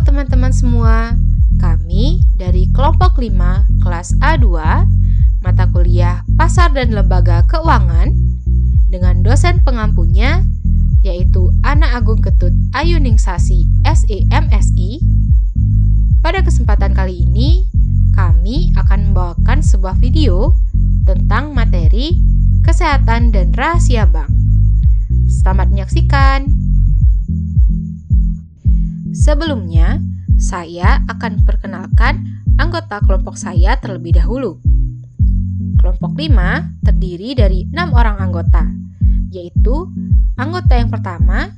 teman-teman semua, kami dari kelompok 5 kelas A2 mata kuliah Pasar dan Lembaga Keuangan dengan dosen pengampunya yaitu Ana Agung Ketut Ayuningsasi SEMSI. Pada kesempatan kali ini, kami akan membawakan sebuah video tentang materi kesehatan dan rahasia bank. Selamat menyaksikan. Sebelumnya, saya akan perkenalkan anggota kelompok saya terlebih dahulu. Kelompok 5 terdiri dari 6 orang anggota, yaitu anggota yang pertama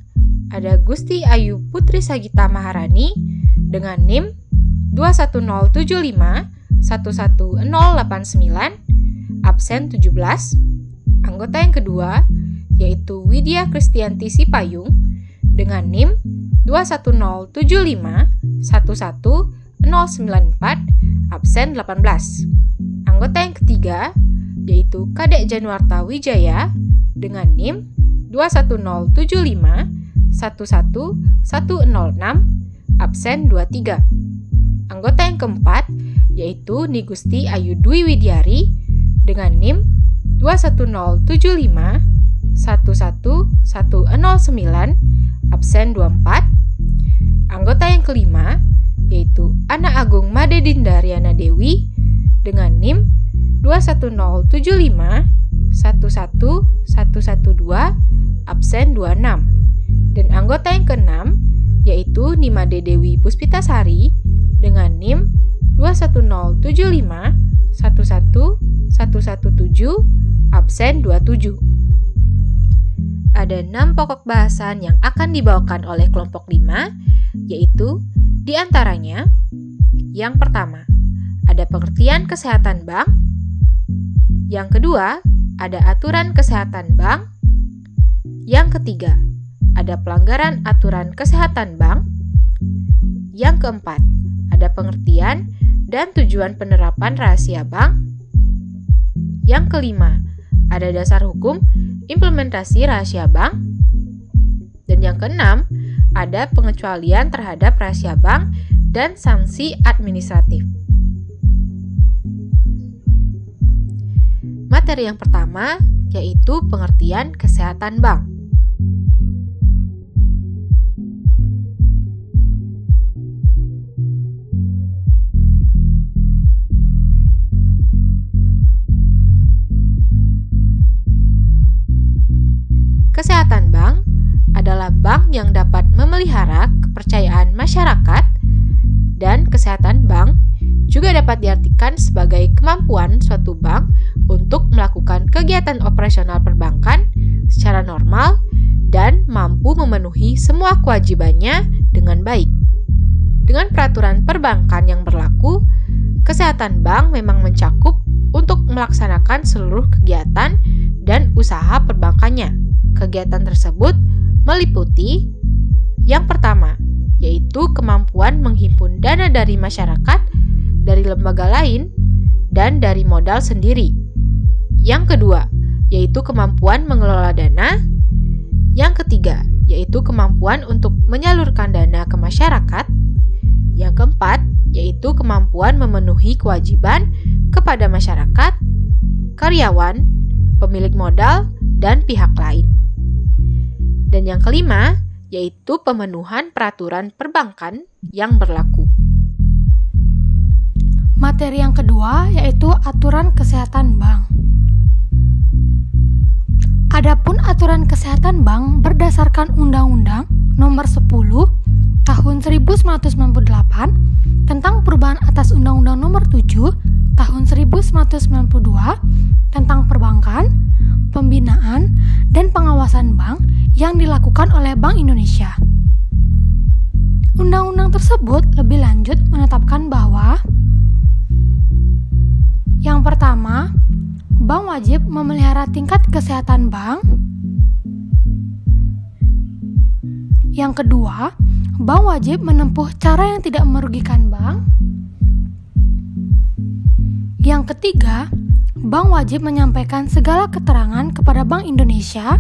ada Gusti Ayu Putri Sagita Maharani dengan NIM 21075-11089, absen 17. Anggota yang kedua yaitu Widya Kristianti Sipayung dengan NIM 21075-11094, absen 18. Anggota yang ketiga yaitu Kadek Januarta Wijaya dengan NIM 21075-11106, absen 23. Anggota yang keempat yaitu Nigusti Ayu Dwi Widyari dengan NIM 21075-11109, absen 24. Anggota yang kelima yaitu Ana Agung Made Dindaryana Dewi dengan NIM 21075-11112, absen 26. Dan anggota yang keenam yaitu Nimade Dewi Puspitasari dengan NIM 21075-11117, absen 27. Ada 6 pokok bahasan yang akan dibawakan oleh kelompok 5, yaitu diantaranya yang pertama, ada pengertian kesehatan bank. Yang kedua, ada aturan kesehatan bank. Yang ketiga, ada pelanggaran aturan kesehatan bank. Yang keempat, ada pengertian dan tujuan penerapan rahasia bank. Yang kelima, ada dasar hukum implementasi rahasia bank. Dan yang keenam, ada pengecualian terhadap rahasia bank dan sanksi administratif. Materi yang pertama yaitu pengertian kesehatan bank. Kesehatan bank adalah bank yang dapat memelihara kepercayaan masyarakat, dan kesehatan bank juga dapat diartikan sebagai kemampuan suatu bank untuk melakukan kegiatan operasional perbankan secara normal dan mampu memenuhi semua kewajibannya dengan baik. Dengan peraturan perbankan yang berlaku, kesehatan bank memang mencakup untuk melaksanakan seluruh kegiatan dan usaha perbankannya. Kegiatan tersebut meliputi yang pertama, yaitu kemampuan menghimpun dana dari masyarakat, dari lembaga lain, dan dari modal sendiri. Yang kedua, yaitu kemampuan mengelola dana. Yang ketiga, yaitu kemampuan untuk menyalurkan dana ke masyarakat. Yang keempat, yaitu kemampuan memenuhi kewajiban kepada masyarakat, karyawan, pemilik modal, dan pihak lain. Dan yang kelima, yaitu pemenuhan peraturan perbankan yang berlaku. Materi yang kedua yaitu aturan kesehatan bank. Adapun aturan kesehatan bank berdasarkan Undang-Undang Nomor 10 Tahun 1998 tentang perubahan atas Undang-Undang Nomor 7 Tahun 1992 tentang perbankan, pembinaan, dan pengawasan bank yang dilakukan oleh Bank Indonesia. Undang-undang tersebut lebih lanjut menetapkan bahwa yang pertama, bank wajib memelihara tingkat kesehatan bank. Yang kedua, bank wajib menempuh cara yang tidak merugikan bank. Yang ketiga, bank wajib menyampaikan segala keterangan kepada Bank Indonesia.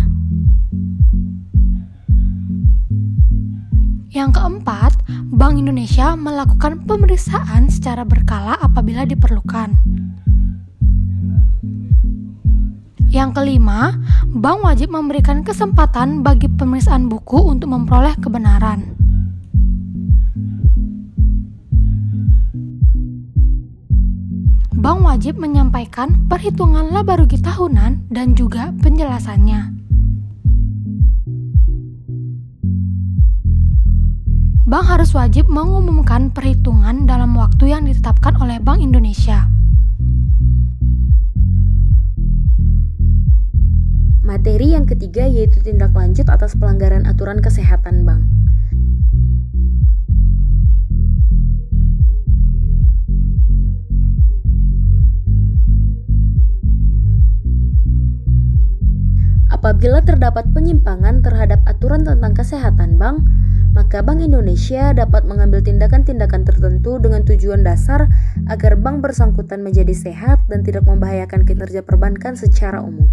Yang keempat, Bank Indonesia melakukan pemeriksaan secara berkala apabila diperlukan. Yang kelima, bank wajib memberikan kesempatan bagi pemeriksaan buku untuk memperoleh kebenaran. Bank wajib menyampaikan perhitungan laba rugi tahunan dan juga penjelasannya. Bank harus wajib mengumumkan perhitungan dalam waktu yang ditetapkan oleh Bank Indonesia. Materi yang ketiga yaitu tindak lanjut atas pelanggaran aturan kesehatan bank. Apabila terdapat penyimpangan terhadap aturan tentang kesehatan bank, maka Bank Indonesia dapat mengambil tindakan-tindakan tertentu dengan tujuan dasar agar bank bersangkutan menjadi sehat dan tidak membahayakan kinerja perbankan secara umum.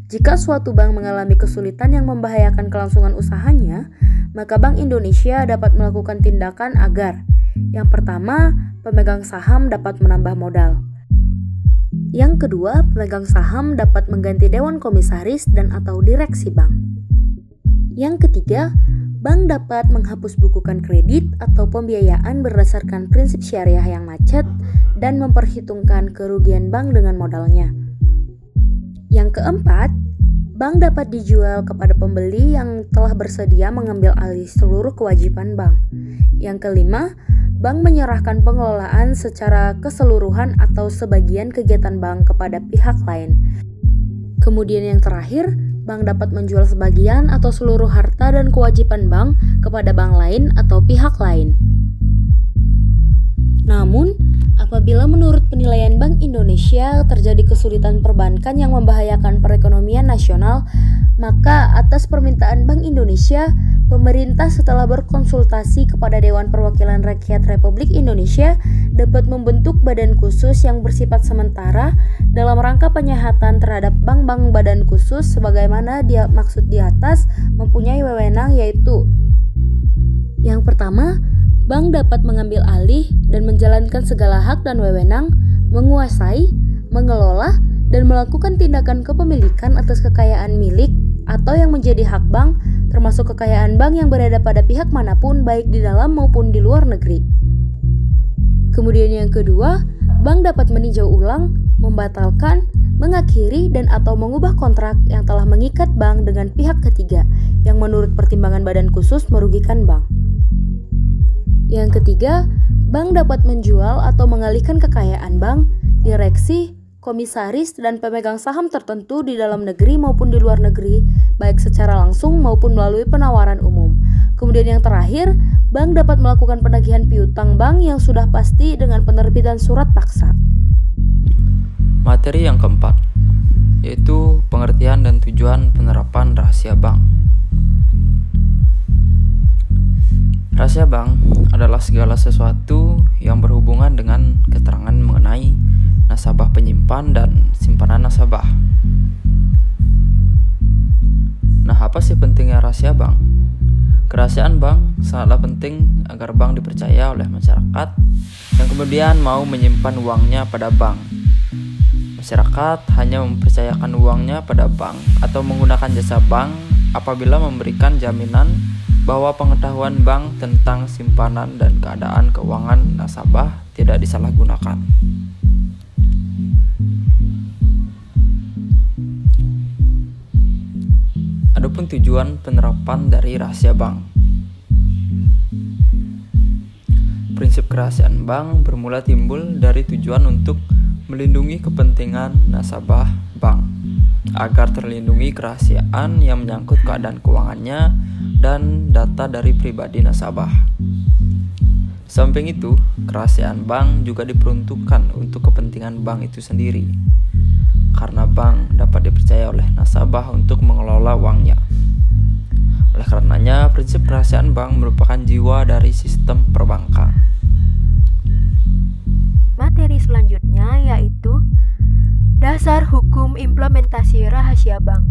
Jika suatu bank mengalami kesulitan yang membahayakan kelangsungan usahanya, maka Bank Indonesia dapat melakukan tindakan agar: yang pertama, pemegang saham dapat menambah modal. Yang kedua, pemegang saham dapat mengganti dewan komisaris dan atau direksi bank. Yang ketiga, bank dapat menghapus bukukan kredit atau pembiayaan berdasarkan prinsip syariah yang macet dan memperhitungkan kerugian bank dengan modalnya. Yang keempat, bank dapat dijual kepada pembeli yang telah bersedia mengambil alih seluruh kewajiban bank. Yang kelima, bank menyerahkan pengelolaan secara keseluruhan atau sebagian kegiatan bank kepada pihak lain. Kemudian yang terakhir, bank dapat menjual sebagian atau seluruh harta dan kewajiban bank kepada bank lain atau pihak lain. Namun, apabila menurut penilaian Bank Indonesia terjadi kesulitan perbankan yang membahayakan perekonomian nasional, maka atas permintaan Bank Indonesia, pemerintah setelah berkonsultasi kepada Dewan Perwakilan Rakyat Republik Indonesia dapat membentuk badan khusus yang bersifat sementara dalam rangka penyehatan terhadap bank-bank badan khusus sebagaimana maksud di atas mempunyai wewenang, yaitu: yang pertama, bank dapat mengambil alih dan menjalankan segala hak dan wewenang, menguasai, mengelola, dan melakukan tindakan kepemilikan atas kekayaan milik atau yang menjadi hak bank, termasuk kekayaan bank yang berada pada pihak manapun baik di dalam maupun di luar negeri. Kemudian yang kedua, bank dapat meninjau ulang, membatalkan, mengakhiri, dan atau mengubah kontrak yang telah mengikat bank dengan pihak ketiga yang menurut pertimbangan badan khusus merugikan bank. Yang ketiga, bank dapat menjual atau mengalihkan kekayaan bank, direksi, komisaris, dan pemegang saham tertentu di dalam negeri maupun di luar negeri, baik secara langsung maupun melalui penawaran umum. Kemudian yang terakhir, bank dapat melakukan penagihan piutang bank yang sudah pasti dengan penerbitan surat paksa. Materi yang keempat, yaitu pengertian dan tujuan penerapan rahasia bank. Rahasia bank adalah segala sesuatu yang berhubungan dengan keterangan mengenai nasabah penyimpan dan simpanan nasabah. Nah, apa sih pentingnya rahasia bank? Kerahasiaan bank sangatlah penting agar bank dipercaya oleh masyarakat yang kemudian mau menyimpan uangnya pada bank. Masyarakat hanya mempercayakan uangnya pada bank atau menggunakan jasa bank apabila memberikan jaminan bahwa pengetahuan bank tentang simpanan dan keadaan keuangan nasabah tidak disalahgunakan. Adapun tujuan penerapan dari rahasia bank. Prinsip kerahasiaan bank bermula timbul dari tujuan untuk melindungi kepentingan nasabah bank agar terlindungi kerahasiaan yang menyangkut keadaan keuangannya dan data dari pribadi nasabah. Samping itu, kerahasiaan bank juga diperuntukkan untuk kepentingan bank itu sendiri, karena bank dapat dipercaya oleh nasabah untuk mengelola uangnya. Oleh karenanya, prinsip kerahasiaan bank merupakan jiwa dari sistem perbankan. Materi selanjutnya yaitu dasar hukum implementasi rahasia bank.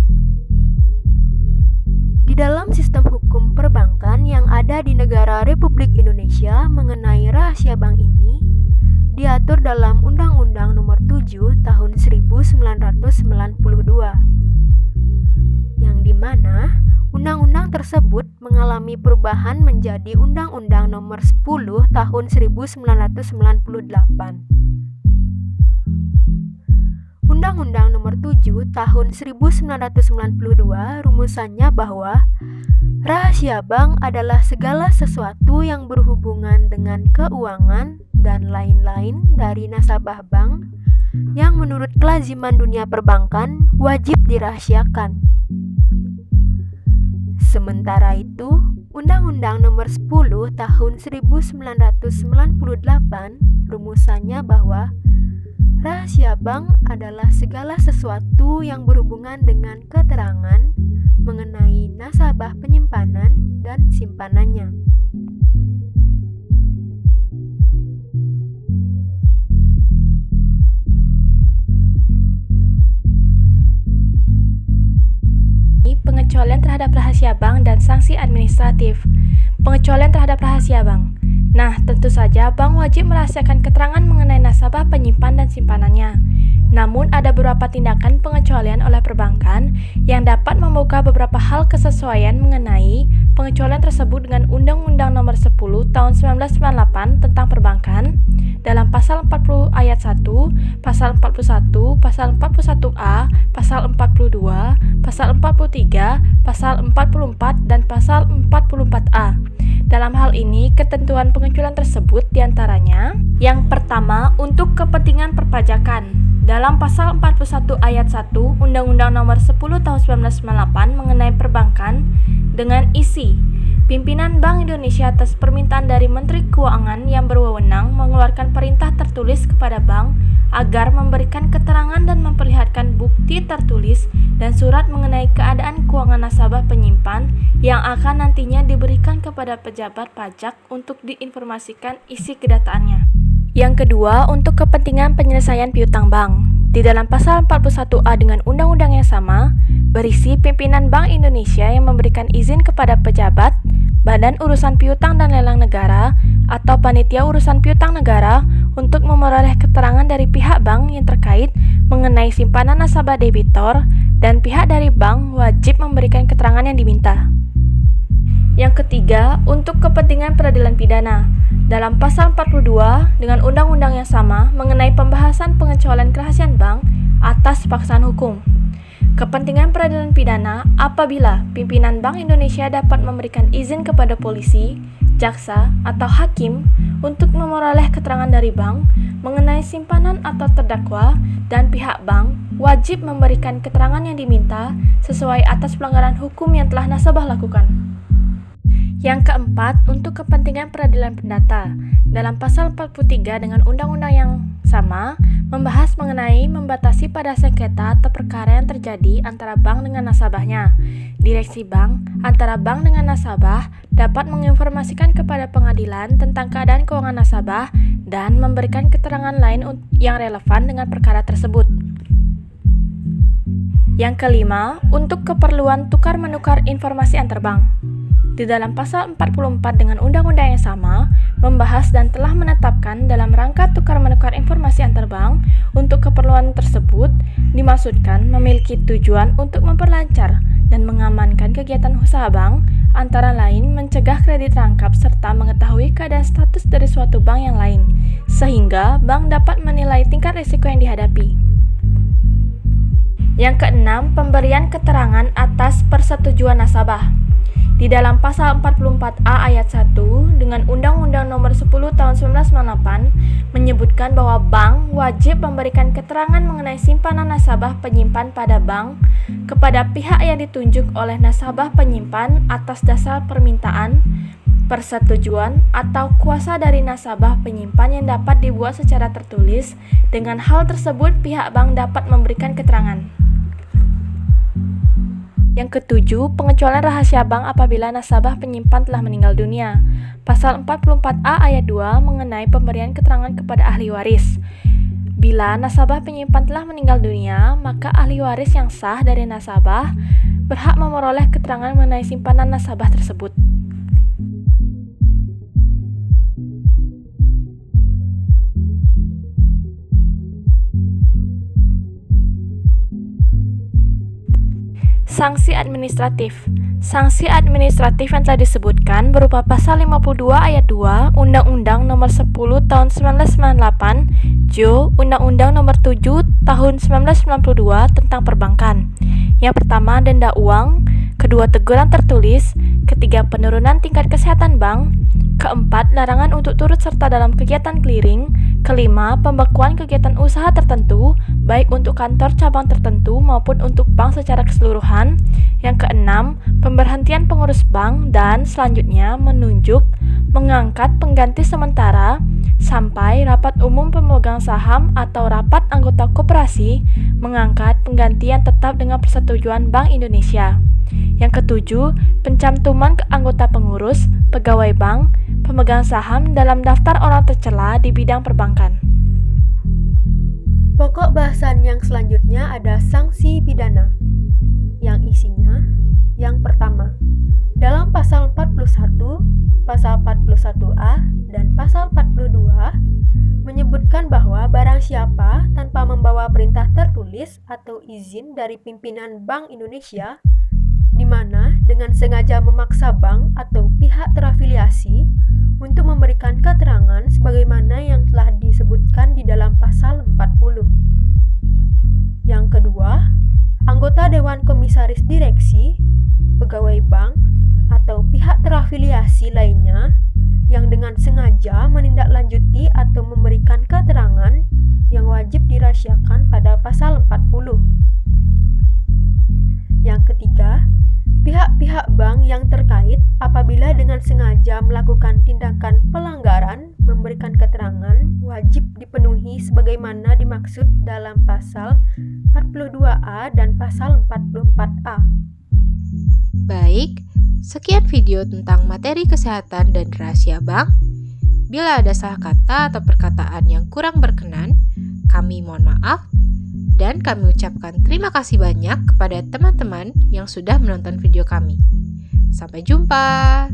Di dalam sistem hukum perbankan peraturan yang ada di negara Republik Indonesia mengenai rahasia bank ini diatur dalam Undang-Undang Nomor 7 Tahun 1992, yang dimana undang-undang tersebut mengalami perubahan menjadi Undang-Undang Nomor 10 Tahun 1998. Undang-Undang Nomor 7 Tahun 1992 rumusannya bahwa rahasia bank adalah segala sesuatu yang berhubungan dengan keuangan dan lain-lain dari nasabah bank yang menurut kelaziman dunia perbankan wajib dirahasiakan. Sementara itu, Undang-Undang Nomor 10 Tahun 1998 rumusannya bahwa rahasia bank adalah segala sesuatu yang berhubungan dengan keterangan mengenai nasabah penyimpanan dan simpanannya. Pengecualian terhadap rahasia bank dan sanksi administratif. Pengecualian terhadap rahasia bank. Nah, tentu saja bank wajib merahasiakan keterangan mengenai nasabah penyimpan dan simpanannya. Namun, ada beberapa tindakan pengecualian oleh perbankan yang dapat membuka beberapa hal kesesuaian mengenai pengecualian tersebut dengan Undang-Undang Nomor 10 Tahun 1998 tentang Perbankan dalam Pasal 40 Ayat 1, Pasal 41, Pasal 41A, Pasal 42, Pasal 43, Pasal 44, dan Pasal 44A. Dalam hal ini, ketentuan pengecualian tersebut diantaranya: yang pertama, untuk kepentingan perpajakan. Dalam Pasal 41 Ayat 1 Undang-Undang Nomor 10 Tahun 1998 mengenai perbankan dengan isi pimpinan Bank Indonesia atas permintaan dari Menteri Keuangan yang berwenang mengeluarkan perintah tertulis kepada bank agar memberikan keterangan dan memperlihatkan bukti tertulis dan surat mengenai keadaan keuangan nasabah penyimpan yang akan nantinya diberikan kepada pejabat pajak untuk diinformasikan isi kedataannya. Yang kedua, untuk kepentingan penyelesaian piutang bank. Di dalam Pasal 41A dengan undang-undang yang sama, berisi pimpinan Bank Indonesia yang memberikan izin kepada pejabat, Badan Urusan Piutang dan Lelang Negara, atau Panitia Urusan Piutang Negara untuk memperoleh keterangan dari pihak bank yang terkait mengenai simpanan nasabah debitor, dan pihak dari bank wajib memberikan keterangan yang diminta. Yang ketiga, untuk kepentingan peradilan pidana. Dalam Pasal 42 dengan undang-undang yang sama mengenai pembahasan pengecualian kerahasiaan bank atas paksaan hukum. Kepentingan peradilan pidana apabila pimpinan Bank Indonesia dapat memberikan izin kepada polisi, jaksa, atau hakim untuk memperoleh keterangan dari bank mengenai simpanan atau terdakwa, dan pihak bank wajib memberikan keterangan yang diminta sesuai atas pelanggaran hukum yang telah nasabah lakukan. Yang keempat, untuk kepentingan peradilan perdata. Dalam Pasal 43 dengan undang-undang yang sama, membahas mengenai membatasi pada sengketa atau perkara yang terjadi antara bank dengan nasabahnya. Direksi bank antara bank dengan nasabah dapat menginformasikan kepada pengadilan tentang keadaan keuangan nasabah dan memberikan keterangan lain yang relevan dengan perkara tersebut. Yang kelima, untuk keperluan tukar-menukar informasi antar bank. Di dalam Pasal 44 dengan undang-undang yang sama, membahas dan telah menetapkan dalam rangka tukar-menukar informasi antar bank untuk keperluan tersebut dimaksudkan memiliki tujuan untuk memperlancar dan mengamankan kegiatan usaha bank, antara lain mencegah kredit rangkap serta mengetahui keadaan status dari suatu bank yang lain, sehingga bank dapat menilai tingkat risiko yang dihadapi. Yang keenam, pemberian keterangan atas persetujuan nasabah. Di dalam Pasal 44A Ayat 1 dengan Undang-Undang Nomor 10 Tahun 1998 menyebutkan bahwa bank wajib memberikan keterangan mengenai simpanan nasabah penyimpan pada bank kepada pihak yang ditunjuk oleh nasabah penyimpan atas dasar permintaan, persetujuan, atau kuasa dari nasabah penyimpan yang dapat dibuat secara tertulis. Dengan hal tersebut, pihak bank dapat memberikan keterangan. Yang ketujuh, pengecualian rahasia bank apabila nasabah penyimpan telah meninggal dunia. Pasal 44A Ayat 2 mengenai pemberian keterangan kepada ahli waris. Bila nasabah penyimpan telah meninggal dunia, maka ahli waris yang sah dari nasabah berhak memperoleh keterangan mengenai simpanan nasabah tersebut. Sanksi administratif. Sanksi administratif yang telah disebutkan berupa pasal 52 ayat 2 Undang-Undang Nomor 10 Tahun 1998, Jo Undang-Undang Nomor 7 Tahun 1992 tentang perbankan. Yang pertama, denda uang, kedua, teguran tertulis, ketiga, penurunan tingkat kesehatan bank, keempat, larangan untuk turut serta dalam kegiatan clearing, kelima, pembekuan kegiatan usaha tertentu, baik untuk kantor cabang tertentu maupun untuk bank secara keseluruhan, yang keenam, pemberhentian pengurus bank, dan selanjutnya menunjuk, mengangkat pengganti sementara, sampai rapat umum pemegang saham atau rapat anggota koperasi mengangkat pengganti yang tetap dengan persetujuan Bank Indonesia. Yang ketujuh, pencantuman ke anggota pengurus, pegawai bank, pemegang saham dalam daftar orang tercela di bidang perbankan. Pokok bahasan yang selanjutnya ada sanksi pidana, yang isinya yang pertama, dalam pasal 41, pasal 41A, dan pasal 42 menyebutkan bahwa barang siapa tanpa membawa perintah tertulis atau izin dari pimpinan Bank Indonesia, di mana dengan sengaja memaksa bank atau pihak terafiliasi untuk memberikan keterangan sebagaimana yang telah disebutkan di dalam pasal 40. Yang kedua, anggota Dewan Komisaris Direksi, pegawai bank, atau pihak terafiliasi lainnya yang dengan sengaja menindaklanjuti atau memberikan keterangan yang wajib dirahasiakan pada pasal 40. Yang ketiga, pihak-pihak bank yang terkait apabila dengan sengaja melakukan tindakan pelanggaran memberikan keterangan wajib dipenuhi sebagaimana dimaksud dalam pasal 42A dan pasal 44A. Baik, sekian video tentang materi kesehatan dan rahasia bank. Bila ada salah kata atau perkataan yang kurang berkenan, kami mohon maaf dan kami ucapkan terima kasih banyak kepada teman-teman yang sudah menonton video kami. Sampai jumpa.